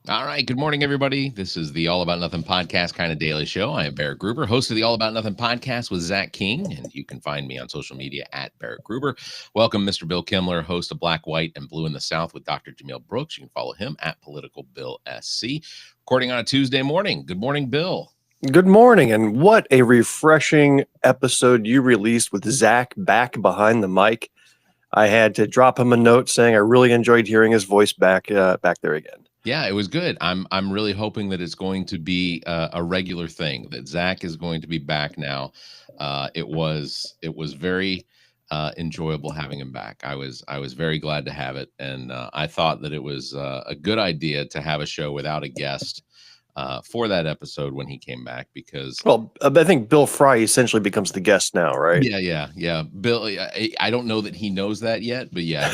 All right. Good morning, everybody. This is the All About Nothing podcast kind of daily show. I am barrettgruber, host of the All About Nothing podcast with Zach King, and you can find me on social media at barrettgruber. Welcome, Mr. Bill Kimler, host of Black, White, and Blue in the South with Dr. Jamil Brooks. You can follow him at politicalbillsc. Recording on a Tuesday morning. Good morning, Bill. Good morning, and what a refreshing episode you released with Zach back behind the mic. I had to drop him a note saying I really enjoyed hearing his voice back there again. Yeah, it was good. I'm really hoping that it's going to be a regular thing, that Zach is going to be back now. It was very enjoyable having him back. I was very glad to have it, and I thought that it was a good idea to have a show without a guest for that episode when he came back, because I think Bill Fry essentially becomes the guest now, right? Yeah. Bill, I don't know that he knows that yet, but yeah,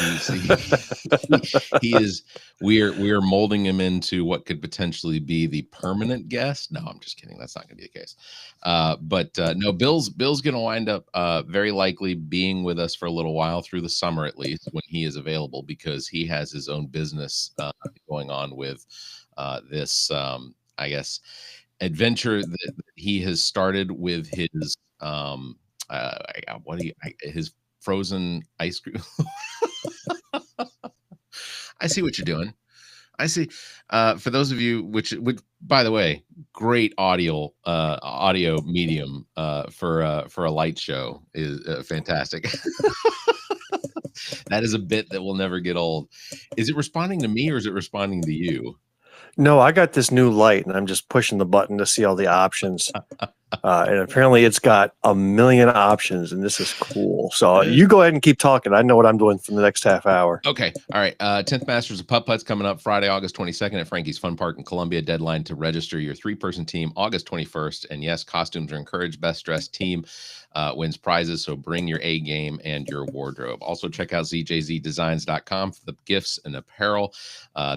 he is. We're molding him into what could potentially be the permanent guest. No, I'm just kidding. That's not going to be the case. But no, Bill's going to wind up very likely being with us for a little while through the summer, at least, when he is available, because he has his own business going on with this. I guess, adventure that he has started with his his frozen ice cream. I see what you're doing. I see. For those of you, which by the way, great audio medium for a light show is fantastic. That is a bit that will never get old. Is it responding to me or is it responding to you? No, I got this new light, and I'm just pushing the button to see all the options. And apparently it's got a million options, and this is cool. So you go ahead and keep talking. I know what I'm doing for the next half hour. Okay. All right. 10th Masters of Putt-Putts coming up Friday, August 22nd at Frankie's Fun Park in Columbia. Deadline to register your 3-person team, August 21st. And yes, costumes are encouraged. Best dressed team wins prizes. So bring your A game and your wardrobe. Also check out zjzdesigns.com for the gifts and apparel.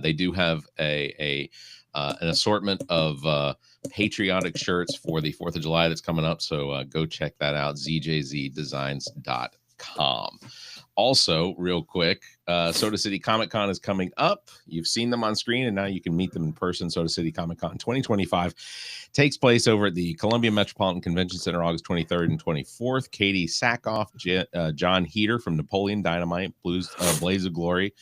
They do have an assortment of patriotic shirts for the 4th of July that's coming up. So go check that out, zjzdesigns.com. Also, real quick, Soda City Comic Con is coming up. You've seen them on screen, and now you can meet them in person. Soda City Comic Con 2025 takes place over at the Columbia Metropolitan Convention Center, August 23rd and 24th. Katie Sackhoff, John Heater from Napoleon Dynamite, Blaze of Glory.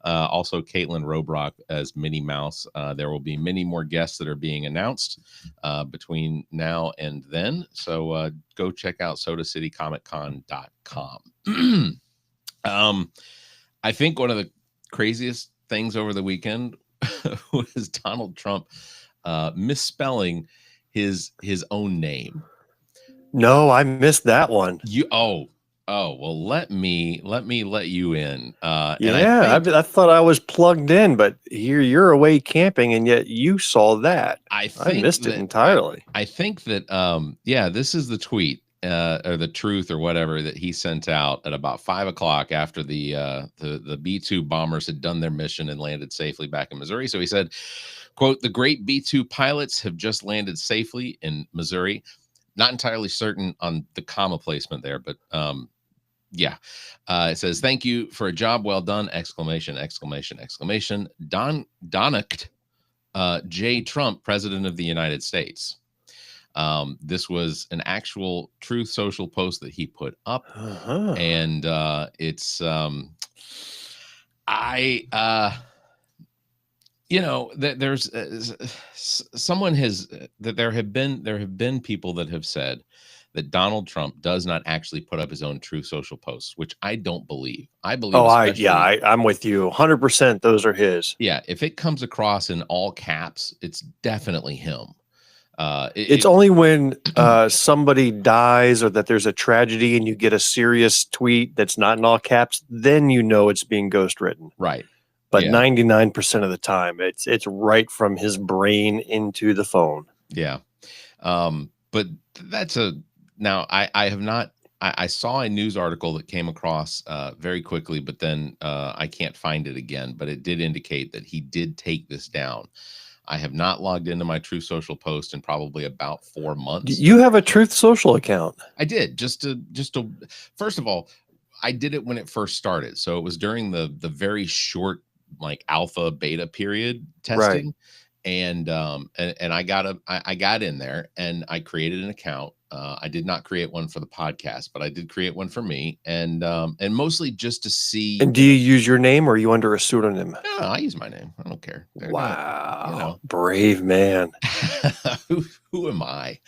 Also, Caitlin Robrock as Minnie Mouse. There will be many more guests that are being announced between now and then. So go check out sodacitycomiccon.com. I think one of the craziest things over the weekend was Donald Trump misspelling his own name. No, I missed that one. Oh, well, let me let you in. I thought I was plugged in, but here you're away camping, and yet you saw that. I missed it entirely. I think that, this is the tweet or the truth or whatever that he sent out at about 5 o'clock after the B-2 bombers had done their mission and landed safely back in Missouri. So he said, quote, "The great B-2 pilots have just landed safely in Missouri." Not entirely certain on the comma placement there, but it says, "Thank you for a job well done!" ! Donald J. Trump, President of the United States. This was an actual Truth Social post that he put up, and it's there's there have been people that have said that Donald Trump does not actually put up his own Truth Social posts, which I don't believe. I believe. I'm with you 100%. Those are his. Yeah, if it comes across in all caps, it's definitely him. It's only when somebody dies or that there's a tragedy and you get a serious tweet that's not in all caps, then you know it's being ghostwritten. Right. But 99% of the time, it's right from his brain into the phone. Yeah. But that's now I have not. I saw a news article that came across very quickly, but then I can't find it again. But it did indicate that he did take this down. I have not logged into my Truth Social post in probably about 4 months. You have a Truth Social account? I did, just to first of all, I did it when it first started. So it was during the very short like alpha beta period testing. Right. And I got in there and I created an account. I did not create one for the podcast, but I did create one for me, and mostly just to see. And do you use your name, or are you under a pseudonym? No, I use my name. I don't care. Wow, brave man. Who am I?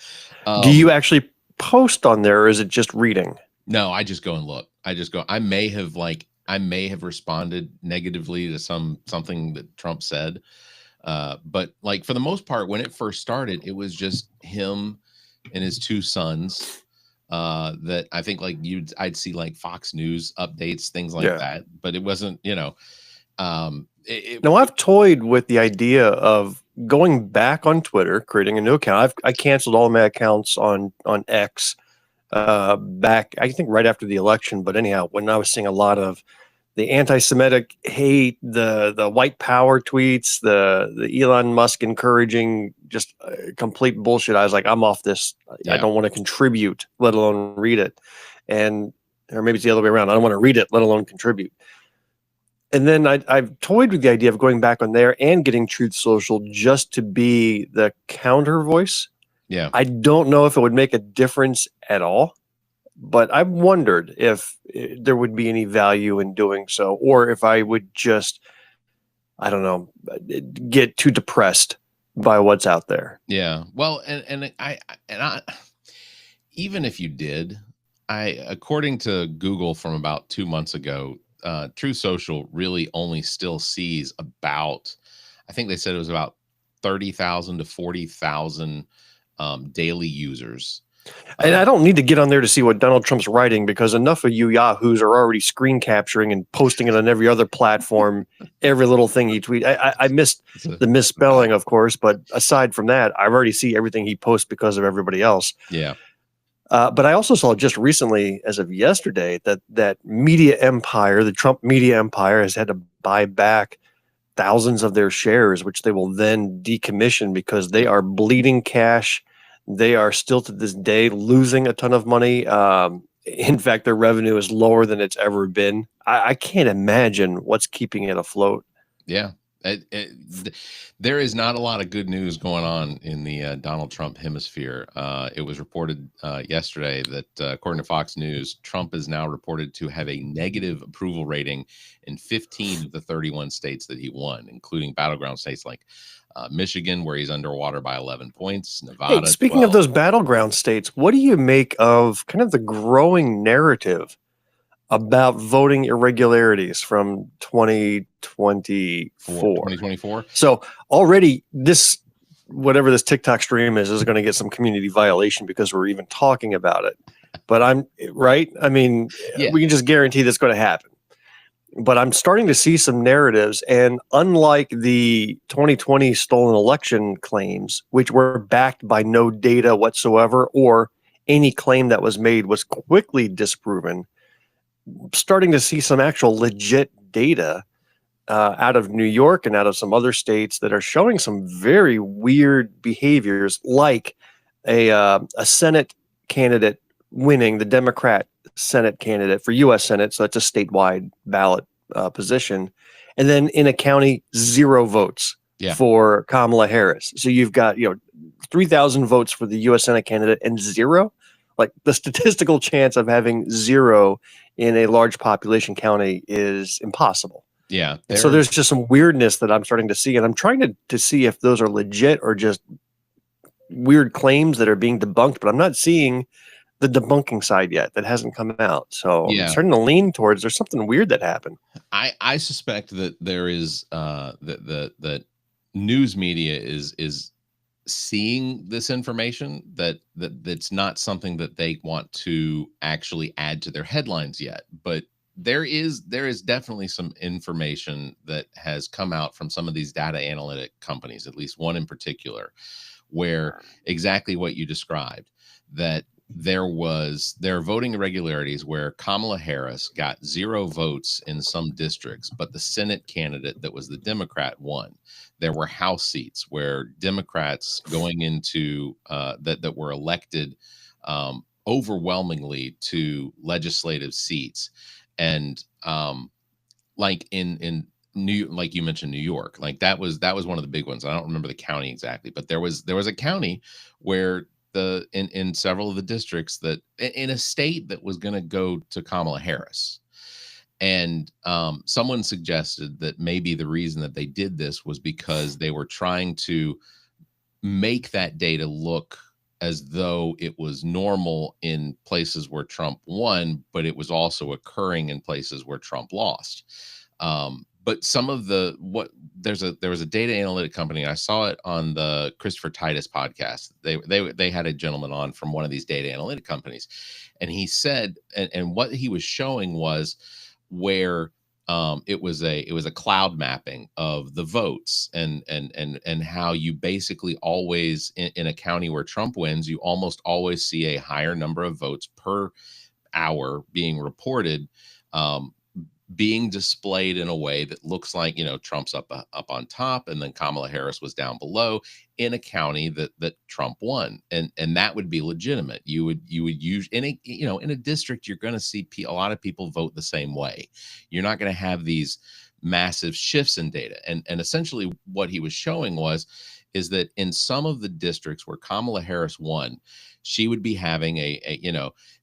Do you actually post on there, or is it just reading? No, I just go and look. I may have responded negatively to something that Trump said. But like for the most part, when it first started, it was just him and his two sons. That I think like I'd see like Fox News updates, things like that. But it wasn't, No, I've toyed with the idea of going back on Twitter, creating a new account. I canceled all my accounts on X back, I think, right after the election. But anyhow, when I was seeing a lot of the anti-Semitic hate, the white power tweets, the Elon Musk encouraging just complete bullshit, I was like, I'm off this. I don't want to contribute, let alone read it. Or maybe it's the other way around. I don't want to read it, let alone contribute. And then I've toyed with the idea of going back on there and getting Truth Social just to be the counter voice. Yeah. I don't know if it would make a difference at all. But I wondered if there would be any value in doing so, or if I would just, I don't know, get too depressed by what's out there. Yeah. Well, and I even if you did, according to Google from about 2 months ago, Truth Social really only still sees about, I think they said it was about 30,000 to 40,000 daily users. And I don't need to get on there to see what Donald Trump's writing, because enough of you yahoos are already screen capturing and posting it on every other platform, every little thing he tweets. I missed the misspelling, of course, but aside from that, I already see everything he posts because of everybody else. Yeah. But I also saw just recently, as of yesterday, that media empire, the Trump media empire, has had to buy back thousands of their shares, which they will then decommission because they are bleeding cash. They are still to this day losing a ton of money. In fact, their revenue is lower than it's ever been. I can't imagine what's keeping it afloat. Yeah. There is not a lot of good news going on in the Donald Trump hemisphere. It was reported yesterday that according to Fox News, Trump is now reported to have a negative approval rating in 15 of the 31 states that he won, including battleground states like Michigan, where he's underwater by 11 points. Nevada. Hey, speaking 12. of those battleground states, what do you make of kind of the growing narrative about voting irregularities from 2024? So already this, whatever this TikTok stream is going to get some community violation because we're even talking about it. But I'm right. I mean, we can just guarantee that's going to happen. But I'm starting to see some narratives, and unlike the 2020 stolen election claims, which were backed by no data whatsoever, or any claim that was made was quickly disproven, starting to see some actual legit data out of New York and out of some other states that are showing some very weird behaviors, like a Senate candidate winning, the Democrat Senate candidate for U.S. Senate, so it's a statewide ballot position, and then in a county, 0 votes for Kamala Harris. So you've got 3,000 votes for the U.S. Senate candidate and 0. Like, the statistical chance of having 0 in a large population county is impossible. Yeah. So there's just some weirdness that I'm starting to see, and I'm trying to see if those are legit or just weird claims that are being debunked, but I'm not seeing the debunking side yet. That hasn't come out. So I'm starting to lean towards there's something weird that happened. I suspect that there is that news media is seeing this information that's not something that they want to actually add to their headlines yet. But there is definitely some information that has come out from some of these data analytic companies, at least one in particular, where exactly what you described, that there are voting irregularities where Kamala Harris got 0 votes in some districts, but the Senate candidate that was the Democrat won. There were House seats where Democrats going into that were elected overwhelmingly to legislative seats, and like in like you mentioned, New York, like that was one of the big ones. I don't remember the county exactly, but there was a county where in several of the districts that in a state that was going to go to Kamala Harris. And someone suggested that maybe the reason that they did this was because they were trying to make that data look as though it was normal in places where Trump won, but it was also occurring in places where Trump lost. But some of there was a data analytic company. I saw it on the Christopher Titus podcast. They had a gentleman on from one of these data analytic companies, and he said, and what he was showing was where it was a cloud mapping of the votes, and how you basically always in a county where Trump wins, you almost always see a higher number of votes per hour being reported, being displayed in a way that looks like, Trump's up on top, and then Kamala Harris was down below in a county that Trump won, and that would be legitimate. You would use in a district, you're going to see a lot of people vote the same way. You're not going to have these massive shifts in data, and essentially what he was showing is that in some of the districts where Kamala Harris won, she would be having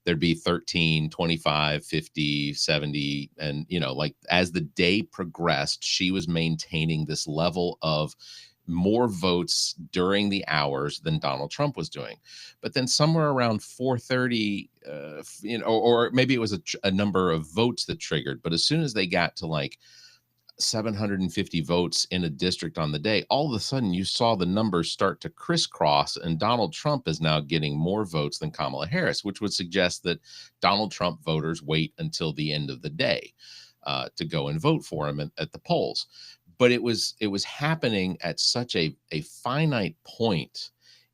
there'd be 13, 25, 50, 70. And, like as the day progressed, she was maintaining this level of more votes during the hours than Donald Trump was doing. But then somewhere around 4:30, or maybe it was a number of votes that triggered. But as soon as they got to like 750 votes in a district on the day, all of a sudden you saw the numbers start to crisscross, and Donald Trump is now getting more votes than Kamala Harris, which would suggest that Donald Trump voters wait until the end of the day to go and vote for him at the polls. But it was happening at such a finite point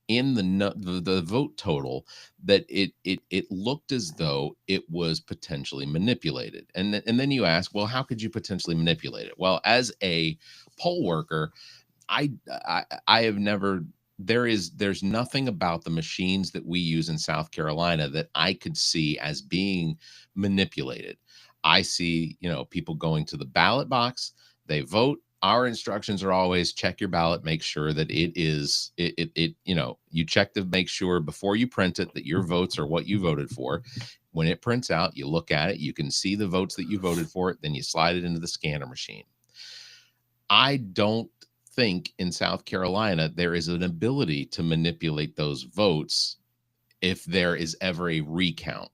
in the vote total that it looked as though it was potentially manipulated. And then you ask, well, how could you potentially manipulate it? Well, as a poll worker, I have never, there's nothing about the machines that we use in South Carolina that I could see as being manipulated. I see, people going to the ballot box, they vote. Our instructions are always check your ballot, make sure that you check to make sure before you print it that your votes are what you voted for. When it prints out, you look at it, you can see the votes that you voted for, then you slide it into the scanner machine. I don't think in South Carolina there is an ability to manipulate those votes if there is ever a recount.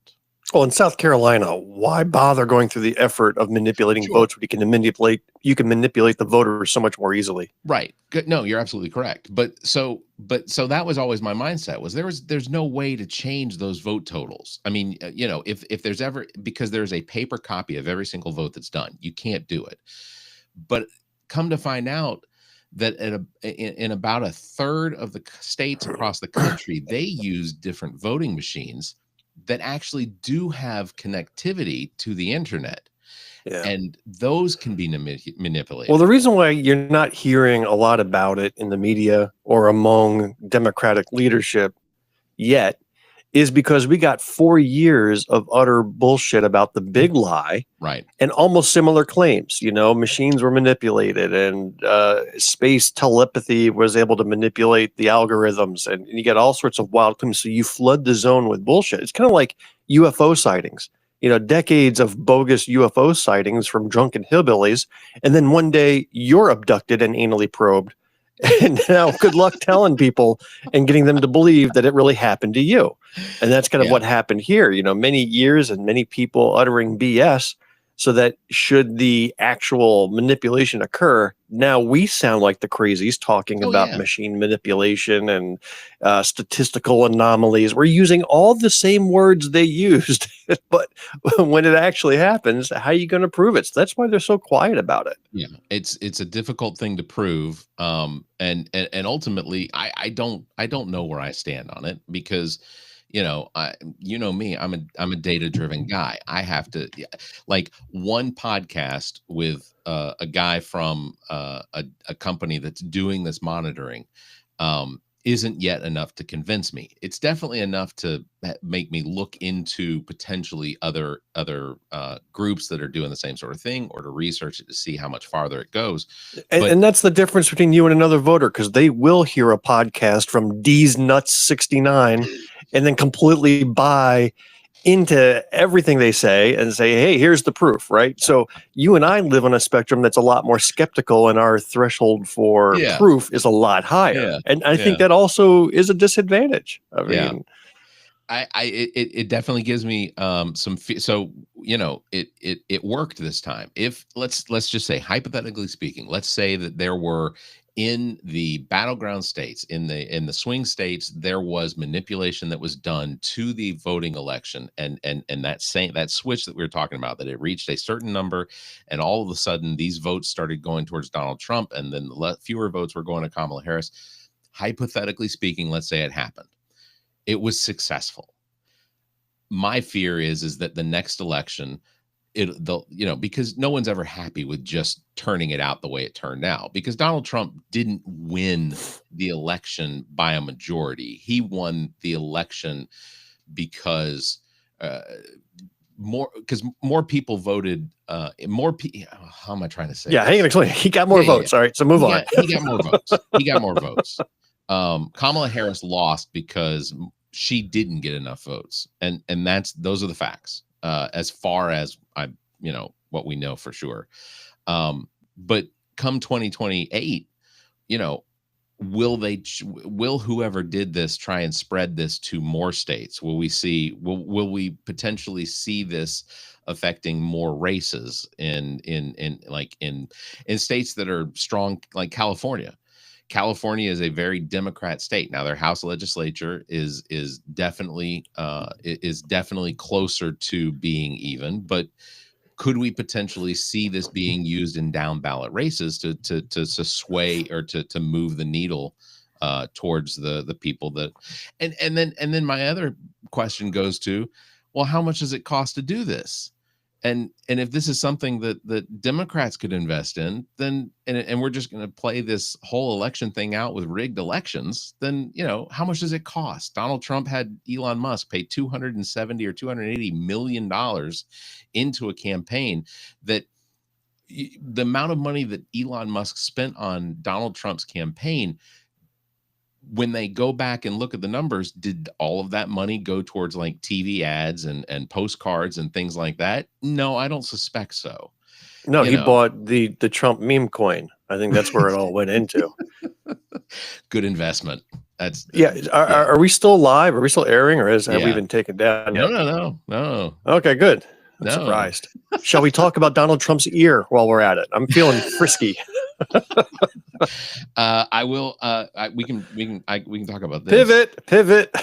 Well, in South Carolina, why bother going through the effort of manipulating votes when you can manipulate the voters so much more easily? Right. Good. No, you're absolutely correct. But so that was always my mindset, was there's no way to change those vote totals. I mean, if there's ever, because there's a paper copy of every single vote that's done, you can't do it. But come to find out that in about a third of the states across the country, they use different voting machines that actually do have connectivity to the internet. Yeah. And those can be manipulated. Well, the reason why you're not hearing a lot about it in the media or among Democratic leadership yet is because we got 4 years of utter bullshit about the big lie, right? And almost similar claims. Machines were manipulated, and space telepathy was able to manipulate the algorithms, and you get all sorts of wild claims. So you flood the zone with bullshit. It's kind of like UFO sightings. Decades of bogus UFO sightings from drunken hillbillies, and then one day you're abducted and anally probed. And now good luck telling people and getting them to believe that it really happened to you. And that's kind of what happened here. Many years and many people uttering BS so that should the actual manipulation occur, now we sound like the crazies talking about machine manipulation and statistical anomalies. We're using all the same words they used, but when it actually happens, how are you going to prove it? So that's why they're so quiet about it. Yeah, it's a difficult thing to prove, and ultimately, I don't know where I stand on it because, you know me, I'm a data driven guy. I have to like one podcast with a guy from a company that's doing this monitoring. Isn't yet enough to convince me. It's definitely enough to make me look into potentially other groups that are doing the same sort of thing, or to research it to see how much farther it goes. And that's the difference between you and another voter, because they will hear a podcast from D's Nuts 69 and then completely buy into everything they say and say, hey, here's the proof, right? So you and I live on a spectrum that's a lot more skeptical, and our threshold for proof is a lot higher. And I think that also is a disadvantage. I mean, it definitely gives me some so it worked this time. If let's just say, hypothetically speaking, let's say that there were, in the battleground states, in the swing states, there was manipulation that was done to the voting election, and that switch that we were talking about, that it reached a certain number, and all of a sudden these votes started going towards Donald Trump, and then fewer votes were going to Kamala Harris. Hypothetically speaking, let's say it happened. It was successful. My fear is that the next election, because no one's ever happy with just turning it out the way it turned out, because Donald Trump didn't win the election by a majority. He won the election because more people voted. How am I trying to say? Yeah, hang on, explain. He got more votes. All right, so move on. He got more votes. He got more votes. Kamala Harris lost because she didn't get enough votes, and those are the facts. As far as what we know for sure. But come 2028, will whoever did this try and spread this to more states? Will we potentially see this affecting more races in states that are strong, like California? California is a very Democrat state. Now, their House legislature is definitely closer to being even, but could we potentially see this being used in down ballot races to sway or to move the needle towards the people that, and then my other question goes to, well, how much does it cost to do this? And if this is something that Democrats could invest in, then and we're just going to play this whole election thing out with rigged elections, then how much does it cost? Donald Trump had Elon Musk pay $270 or $280 million into a campaign. That the amount of money that Elon Musk spent on Donald Trump's campaign, when they go back and look at the numbers, did all of that money go towards like TV ads and postcards and things like that? No, I don't suspect so. No, he bought the Trump meme coin. I think that's where it all went into. Good investment. Are we still live? Are we still airing, or have we been taken down? No. Okay, good. I'm surprised. Shall we talk about Donald Trump's ear while we're at it? I'm feeling frisky. I will. We can talk about this. Pivot.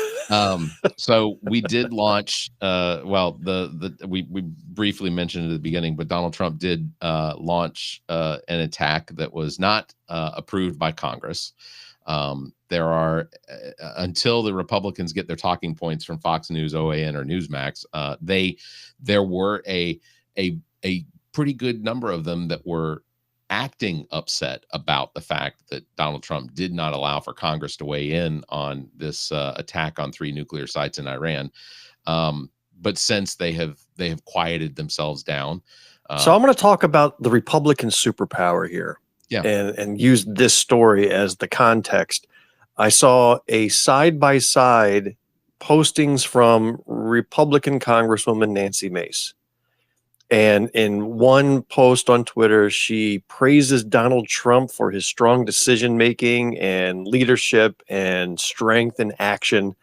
So we did launch. We briefly mentioned at the beginning, but Donald Trump did launch an attack that was not approved by Congress. There are until the Republicans get their talking points from Fox News, OAN, or Newsmax, there were a pretty good number of them that were acting upset about the fact that Donald Trump did not allow for Congress to weigh in on this attack on 3 nuclear sites in Iran. But since they have quieted themselves down. So I'm going to talk about the Republican superpower here. Yeah. And use this story as the context. I saw a side-by-side postings from Republican Congresswoman Nancy Mace. And in one post on Twitter, she praises Donald Trump for his strong decision-making and leadership and strength and action.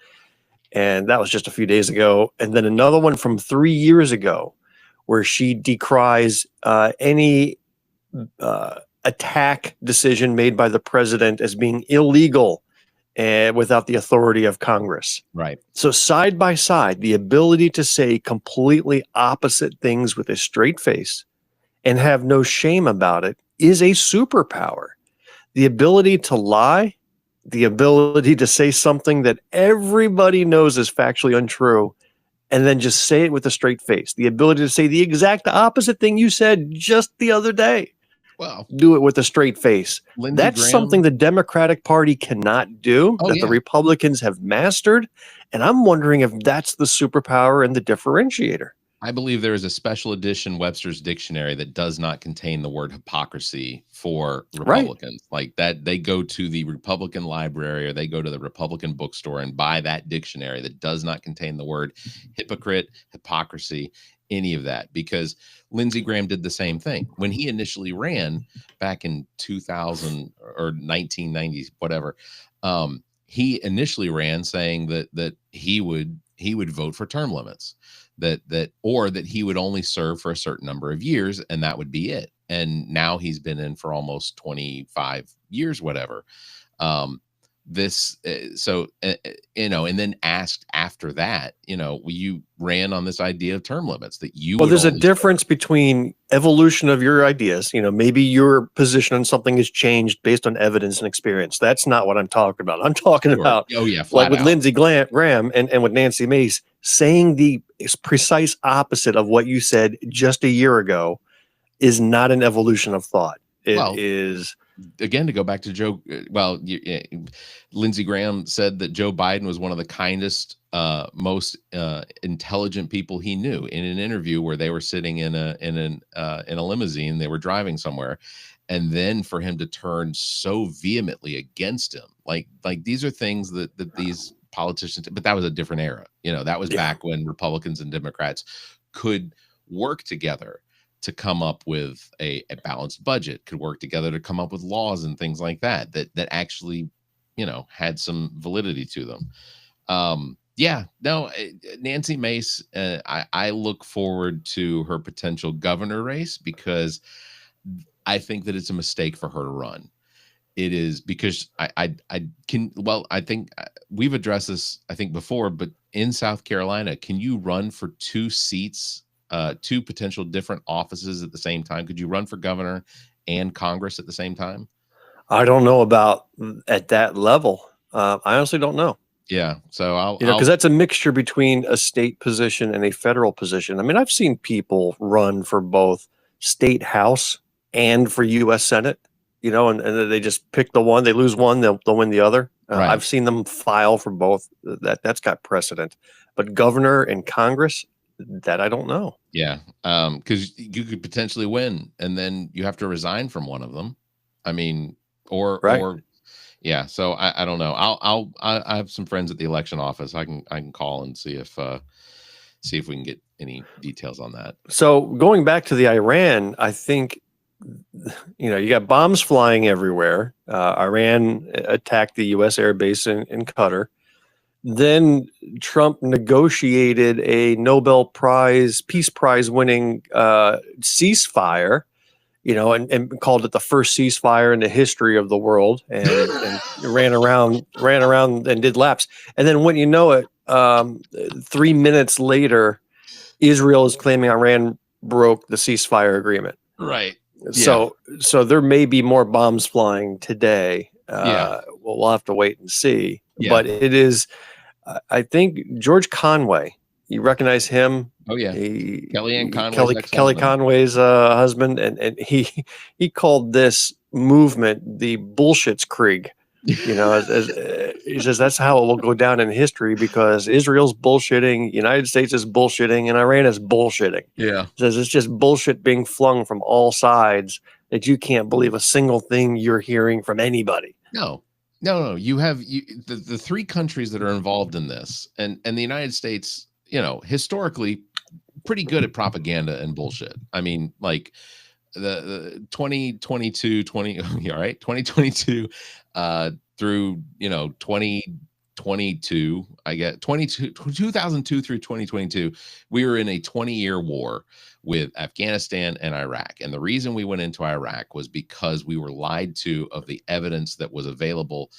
And that was just a few days ago. And then another one from 3 years ago, where she decries any attack decision made by the president as being illegal and without the authority of Congress. Right. So side by side, the ability to say completely opposite things with a straight face and have no shame about it is a superpower. The ability to lie, the ability to say something that everybody knows is factually untrue, and then just say it with a straight face. The ability to say the exact opposite thing you said just the other day. Well, do it with a straight face. Lindsey That's Graham, something the Democratic Party cannot do, Oh, that yeah. the Republicans have mastered. And I'm wondering if that's the superpower and the differentiator. I believe there is a special edition Webster's Dictionary that does not contain the word hypocrisy for Republicans. Like that, they go to the Republican library or they go to the Republican bookstore and buy that dictionary that does not contain the word hypocrite, hypocrisy, any of that, because Lindsey Graham did the same thing when he initially ran back in 2000 or 1990s, whatever. He initially ran saying that he would vote for term limits, that he would only serve for a certain number of years and that would be it. And now he's been in for almost 25 years, whatever. And then asked after that, you ran on this idea of term limits that you. Well, there's a difference between evolution of your ideas. Maybe your position on something has changed based on evidence and experience. That's not what I'm talking about. I'm talking about, like with Lindsey Graham and with Nancy Mace saying the precise opposite of what you said just a year ago is not an evolution of thought. It is. Again, to go back to Joe, Lindsey Graham said that Joe Biden was one of the kindest, most intelligent people he knew in an interview where they were sitting in a limousine. They were driving somewhere. And then for him to turn so vehemently against him, like these are things that these politicians, but that was a different era. That was back when Republicans and Democrats could work together to come up with a balanced budget, could work together to come up with laws and things like that actually, had some validity to them. Nancy Mace, I look forward to her potential governor race because I think that it's a mistake for her to run. It is because I think we've addressed this, I think before, but in South Carolina, can you run for two seats, two potential different offices at the same time? Could you run for governor and Congress at the same time? I don't know about at that level. I honestly don't know. Yeah. So because that's a mixture between a state position and a federal position. I mean, I've seen people run for both state house and for U.S. Senate, and they just pick the one, they lose one, they'll win the other. Right. I've seen them file for both. That's got precedent, but governor and Congress, that I don't know. Yeah. Because you could potentially win and then you have to resign from one of them. I mean, or yeah. So I don't know. I have some friends at the election office. I can call and see if we can get any details on that. So going back to the Iran, I think, you got bombs flying everywhere. Iran attacked the U.S. air base in Qatar. Then Trump negotiated a Nobel Peace Prize winning ceasefire, and called it the first ceasefire in the history of the world, and ran around and did laps. And then when you know it, 3 minutes later, Israel is claiming Iran broke the ceasefire agreement. Right. So there may be more bombs flying today. We'll have to wait and see. Yeah. But it is, I think, George Conway. You recognize him? Oh yeah, Kelly Conway's husband, and he called this movement the Bullshitskrieg. As he says, that's how it will go down in history because Israel's bullshitting, United States is bullshitting, and Iran is bullshitting. Yeah, he says it's just bullshit being flung from all sides that you can't believe a single thing you're hearing from anybody. No. You have the three countries that are involved in this, and the United States, historically pretty good at propaganda and bullshit. I mean, like the 2022 through 2023 22, I get 2002 through 2022, we were in a 20-year war with Afghanistan and Iraq. And the reason we went into Iraq was because we were lied to of the evidence that was available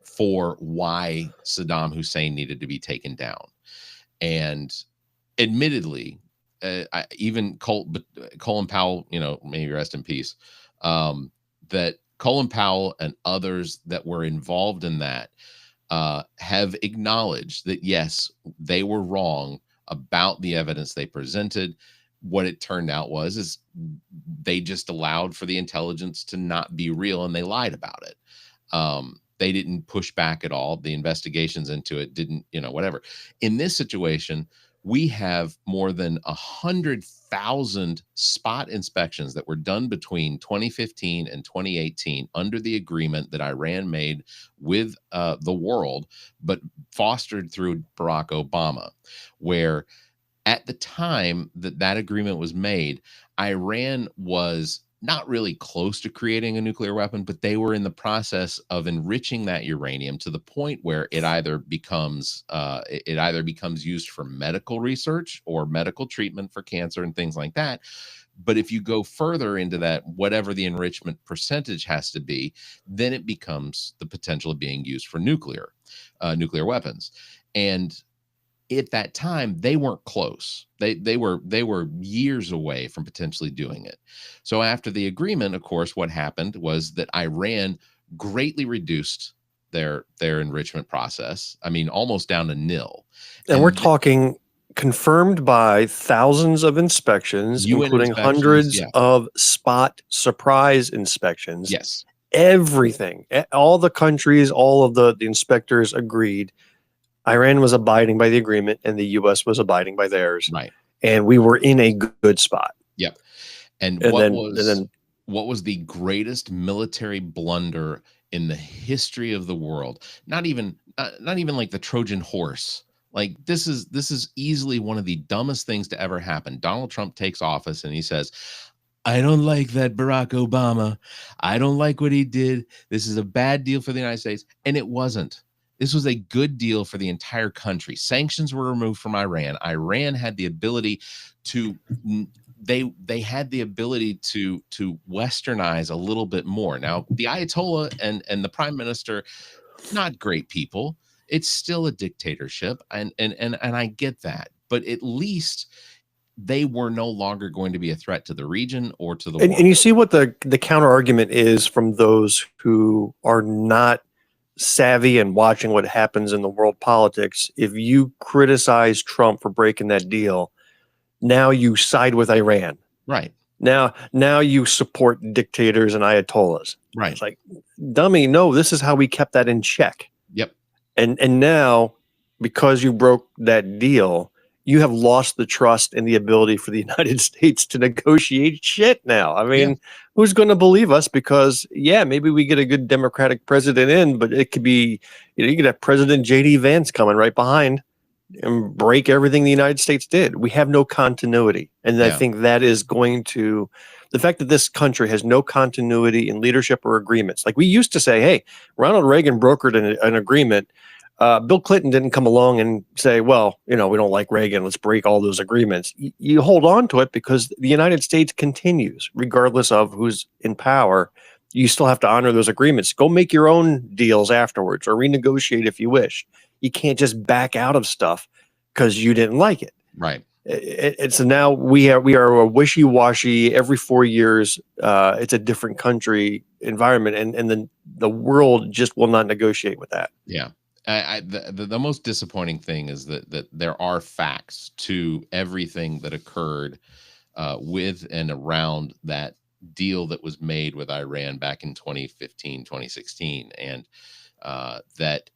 for why Saddam Hussein needed to be taken down. And admittedly, even Colin Powell, maybe rest in peace, that Colin Powell and others that were involved in that have acknowledged that, yes, they were wrong about the evidence they presented. What it turned out is they just allowed for the intelligence to not be real, and they lied about it. They didn't push back at all. The investigations into it didn't, whatever. In this situation, we have more than 100,000 spot inspections that were done between 2015 and 2018 under the agreement that Iran made with the world, but fostered through Barack Obama, where at the time that agreement was made, Iran was not really close to creating a nuclear weapon, but they were in the process of enriching that uranium to the point where it either becomes used for medical research or medical treatment for cancer and things like that. But if you go further into that, whatever the enrichment percentage has to be, then it becomes the potential of being used for nuclear weapons. And at that time, they weren't close. They were years away from potentially doing it. So after the agreement, of course, what happened was that Iran greatly reduced their enrichment process. I mean, almost down to nil. And we're talking confirmed by thousands of inspections, UN including hundreds of spot surprise inspections. Yes. Everything, all the countries, all of the inspectors agreed Iran was abiding by the agreement and the U.S. was abiding by theirs. Right. And we were in a good spot. Yep. And what was the greatest military blunder in the history of the world? Not even like the Trojan horse. Like this is easily one of the dumbest things to ever happen. Donald Trump takes office and he says, I don't like that Barack Obama. I don't like what he did. This is a bad deal for the United States. And it wasn't. This was a good deal for the entire country. Sanctions were removed from Iran. Iran had the ability to they had the ability to westernize a little bit more. Now, the Ayatollah and the prime minister, not great people. It's still a dictatorship, and I get that. But at least they were no longer going to be a threat to the region or to the world. And you see what the counter argument is from those who are not savvy and watching what happens in the world politics. If you criticize Trump for breaking that deal, now you side with Iran. Right. Now you support dictators and ayatollahs. Right. It's like, dummy, no, this is how we kept that in check. Yep. And now, because you broke that deal, you have lost the trust and the ability for the United States to negotiate shit now. I mean, who's going to believe us? Because, maybe we get a good Democratic president in, but it could be, you could have President J.D. Vance coming right behind and break everything the United States did. We have no continuity. And I think that is going to, the fact that this country has no continuity in leadership or agreements. Like we used to say, hey, Ronald Reagan brokered an agreement. Bill Clinton didn't come along and say, well, we don't like Reagan, let's break all those agreements. You hold on to it because the United States continues, regardless of who's in power. You still have to honor those agreements. Go make your own deals afterwards or renegotiate if you wish. You can't just back out of stuff because you didn't like it. Right. It's now we are a wishy-washy. Every 4 years, it's a different country environment, and then the world just will not negotiate with that. Yeah. The most disappointing thing is that there are facts to everything that occurred with and around that deal that was made with Iran back in 2015, 2016, and that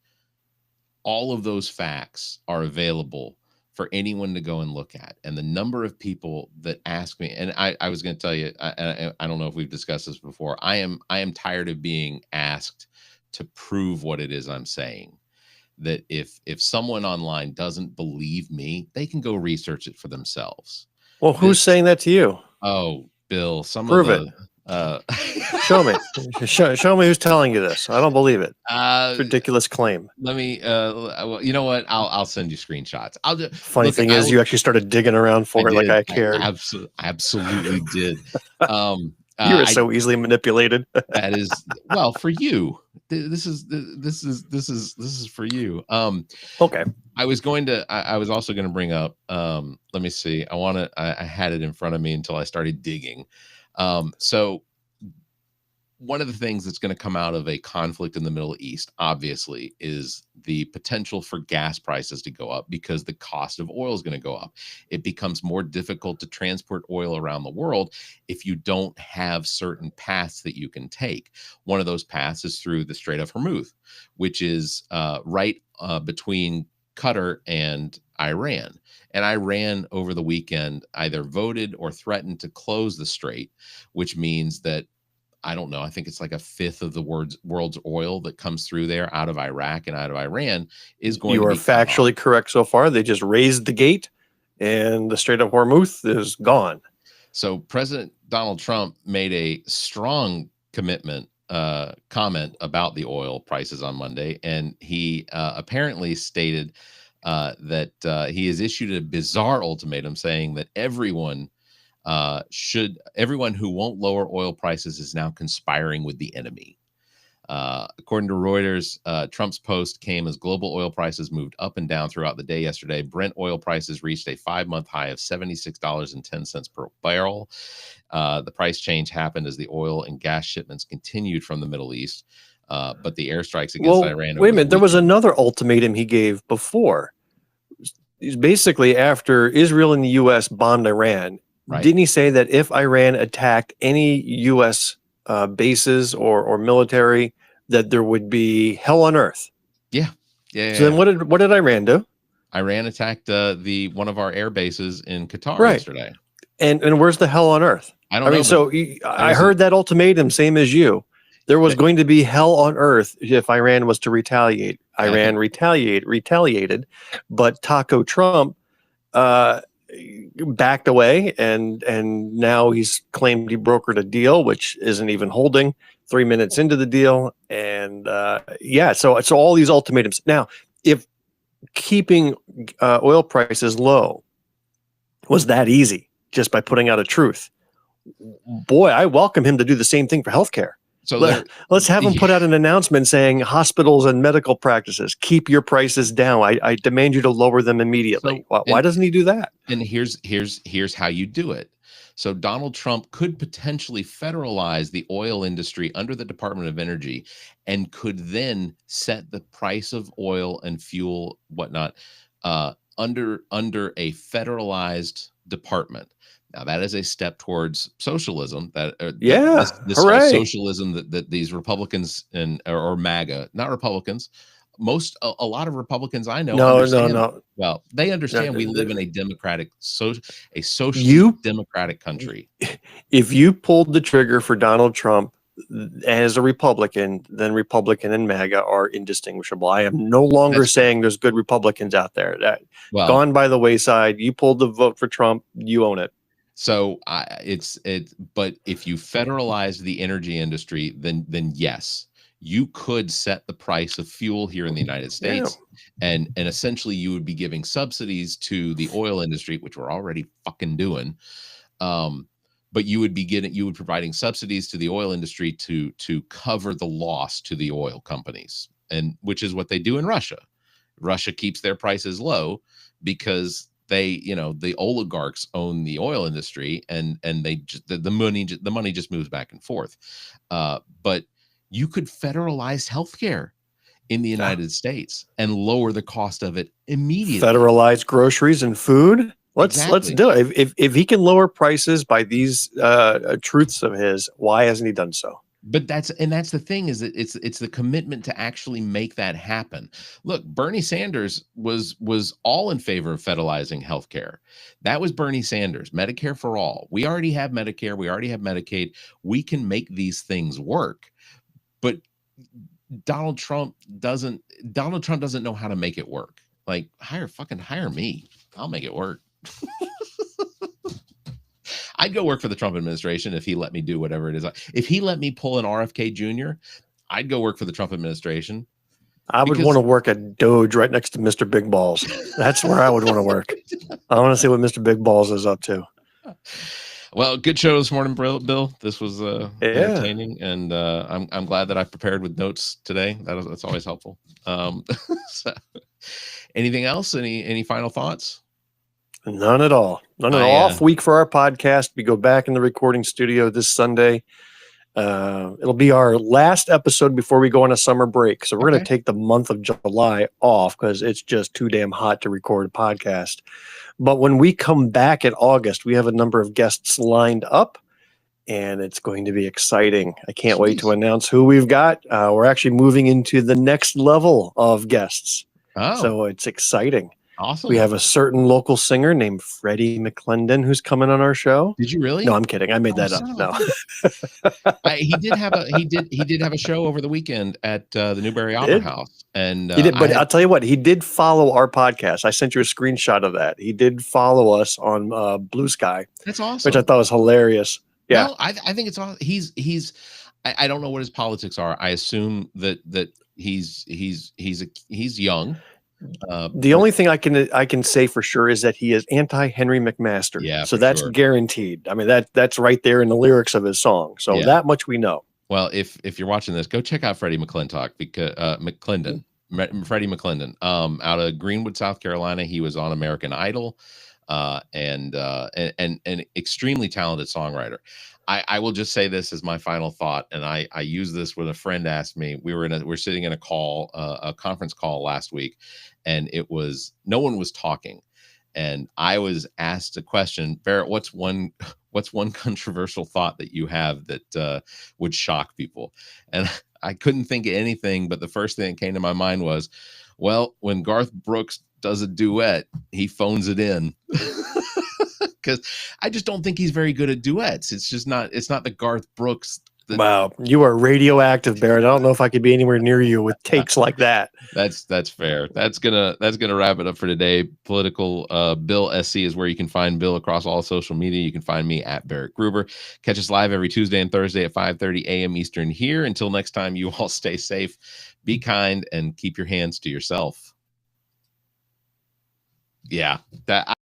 all of those facts are available for anyone to go and look at. And the number of people that ask me, and I was going to tell you, I don't know if we've discussed this before. I am tired of being asked to prove what it is I'm saying. That if someone online doesn't believe me, they can go research it for themselves. Well, who's saying that to you? Oh, Bill, Prove it. Show me. Show me who's telling you this. I don't believe it. Ridiculous claim. Let me. Well, you know what? I'll send you screenshots. I'll just. Funny thing is, you actually started digging around for it, like I cared. I absolutely did. You were so easily manipulated. That is, well, for you. This is for you. Okay. I was also going to bring up. Let me see. I had it in front of me until I started digging. So one of the things that's going to come out of a conflict in the Middle East, obviously, is the potential for gas prices to go up because the cost of oil is going to go up. It becomes more difficult to transport oil around the world if you don't have certain paths that you can take. One of those paths is through the Strait of Hormuz, which is right between Qatar and Iran. And Iran over the weekend either voted or threatened to close the strait, which means that, I don't know, I think it's like a fifth of the world's oil that comes through there out of Iraq and out of Iran is going to be. You are factually correct so far. They just raised the gate and the Strait of Hormuz is gone. So President Donald Trump made a strong comment about the oil prices on Monday. And he apparently stated that he has issued a bizarre ultimatum saying that everyone who won't lower oil prices is now conspiring with the enemy. According to Reuters, Trump's post came as global oil prices moved up and down throughout the day yesterday. Brent oil prices reached a 5-month high of $76.10 per barrel. The price change happened as the oil and gas shipments continued from the Middle East, but the airstrikes against Iran. Wait a minute, there was another ultimatum he gave before. Basically, after Israel and the U.S. bombed Iran, right. Didn't he say that if Iran attacked any U.S. Bases or military, that there would be hell on earth? Yeah. So then what did Iran do? Iran attacked one of our air bases in Qatar yesterday. And where's the hell on earth? I don't know. So I heard that ultimatum, same as you. There was going to be hell on earth if Iran was to retaliate. Iran retaliated, but Taco Trump backed away, and now he's claimed he brokered a deal which isn't even holding 3 minutes into the deal. And so all these ultimatums. Now, if keeping oil prices low was that easy just by putting out a truth, boy, I welcome him to do the same thing for healthcare. So let's have him put out an announcement saying hospitals and medical practices, keep your prices down. I demand you to lower them immediately. Why doesn't he do that? And here's how you do it. So Donald Trump could potentially federalize the oil industry under the Department of Energy and could then set the price of oil and fuel, whatnot, under a federalized department. Now that is a step towards socialism. This socialism that these Republicans or MAGA, not Republicans, a lot of Republicans I know. No. Well, they understand we live in a socially democratic country. If you pulled the trigger for Donald Trump as a Republican, then Republican and MAGA are indistinguishable. I am no longer saying there's good Republicans out there. Gone by the wayside. You pulled the vote for Trump, you own it. So but if you federalize the energy industry, then yes, you could set the price of fuel here in the United States, and essentially you would be giving subsidies to the oil industry, which we're already fucking doing. But you would be providing subsidies to the oil industry to cover the loss to the oil companies, and which is what they do in Russia. Russia keeps their prices low because the oligarchs own the oil industry, and the money just moves back and forth. But you could federalize healthcare in the United States and lower the cost of it immediately. Federalize groceries and food. Let's do it. If he can lower prices by these truths of his, why hasn't he done so? But that's the thing, is that it's the commitment to actually make that happen. Look, Bernie Sanders was all in favor of federalizing healthcare. That was Bernie Sanders. Medicare for all. We already have Medicare. We already have Medicaid. We can make these things work. But Donald Trump doesn't know how to make it work. Like, hire me. I'll make it work. I'd go work for the Trump administration if he let me do whatever it is. If he let me pull an RFK Jr., I'd go work for the Trump administration. I would want to work at Doge right next to Mr. Big Balls. That's where I would want to work. I want to see what Mr. Big Balls is up to. Well, good show this morning, Bill. This was entertaining, and I'm glad that I prepared with notes today. That's always helpful. So, anything else? Any final thoughts? None at all. None at all. Off week for our podcast. We go back in the recording studio this Sunday. It'll be our last episode before we go on a summer break. So we're going to take the month of July off because it's just too damn hot to record a podcast. But when we come back in August, we have a number of guests lined up, and it's going to be exciting. I can't wait to announce who we've got. We're actually moving into the next level of guests. So it's exciting. Awesome. We have a certain local singer named Freddie McClendon who's coming on our show. Did you really? No, I'm kidding. I made that up. No. He did have a show over the weekend at the Newberry Opera House, and he did. But I'll tell you what, he did follow our podcast. I sent you a screenshot of that. He did follow us on Blue Sky. That's awesome. Which I thought was hilarious. Yeah, no, I think it's awesome. He's I don't know what his politics are. I assume that he's young. The only thing I can say for sure is that he is anti-Henry McMaster. Yeah, so that's guaranteed. I mean, that's right there in the lyrics of his song. So that much we know. Well, if you're watching this, go check out Freddie McClintock, because Freddie McClendon, out of Greenwood, South Carolina. He was on American Idol, and an extremely talented songwriter. I will just say this as my final thought, and I use this when a friend asked me. We're sitting in a conference call last week, and no one was talking, and I was asked a question, Barrett, what's one controversial thought that you have that would shock people? And I couldn't think of anything, but the first thing that came to my mind was, well, when Garth Brooks does a duet, he phones it in. Because I just don't think he's very good at duets. It's not the Garth Brooks. Wow, you are radioactive, Barrett. I don't know if I could be anywhere near you with takes like that. That's fair. That's gonna wrap it up for today. Political Bill SC is where you can find Bill across all social media. You can find me at barrettgruber. Catch us live every Tuesday and Thursday at 5:30 a.m. Eastern here. Until next time, you all stay safe, be kind, and keep your hands to yourself. Yeah, that.